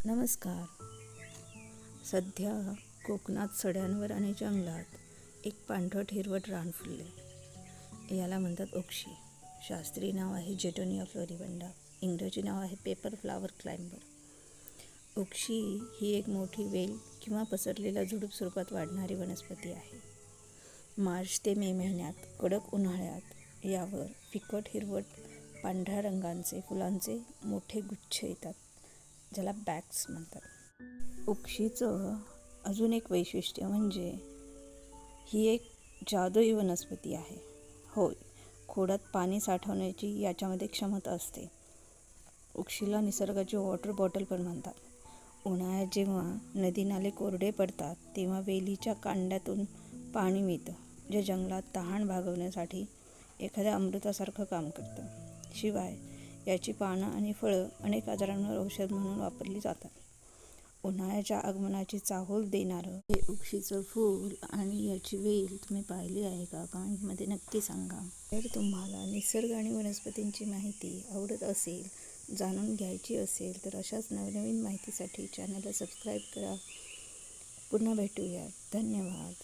नमस्कार. सध्या कोकणात सड्यांवर आणि जंगलात एक पांढरट हिरवट रान फुलले. याला म्हणतात ओक्षी. शास्त्रीय नाव आहे जेटोनिया फ्लोरिबंडा. इंग्रजी नाव आहे पेपर फ्लावर क्लाइंबर. ओक्षी ही एक मोठी वेल किंवा पसरलेल्या झुडूप स्वरूपात वाढणारी वनस्पती आहे. मार्च ते मे महिन्यात कडक उन्हाळ्यात यावर फिकट हिरवट पांढऱ्या रंगांचे फुलांचे मोठे गुच्छ येतात, ज्याला बॅग्स म्हणतात. ओक्षीचं अजून एक वैशिष्ट्य म्हणजे ही एक जादुई वनस्पती आहे. होय, खोडात पाणी साठवण्याची याच्यामध्ये क्षमता असते. ओक्षीला निसर्गाची वॉटर बॉटल पण म्हणतात. उन्हाळ्यात जेव्हा नदी नाले कोरडे पडतात तेव्हा वेलीच्या कांड्यातून पाणी मिळतं, जे जंगलात तहान भागवण्यासाठी एखाद्या अमृतासारखं काम करतं. शिवाय याची पानं आणि फळं अनेक आजारांवर औषध म्हणून वापरली जातात. उन्हाळ्याच्या आगमनाची चाहूल देणारं हे ओक्षीचं फूल आणि याची वेल तुम्ही पाहिली आहे का? कमेंटमध्ये नक्की सांगा. जर तुम्हाला निसर्ग आणि वनस्पतींची माहिती आवडत असेल, जाणून घ्यायची असेल तर अशाच नवनवीन माहितीसाठी चॅनलला सबस्क्राईब करा. पुन्हा भेटूया. धन्यवाद.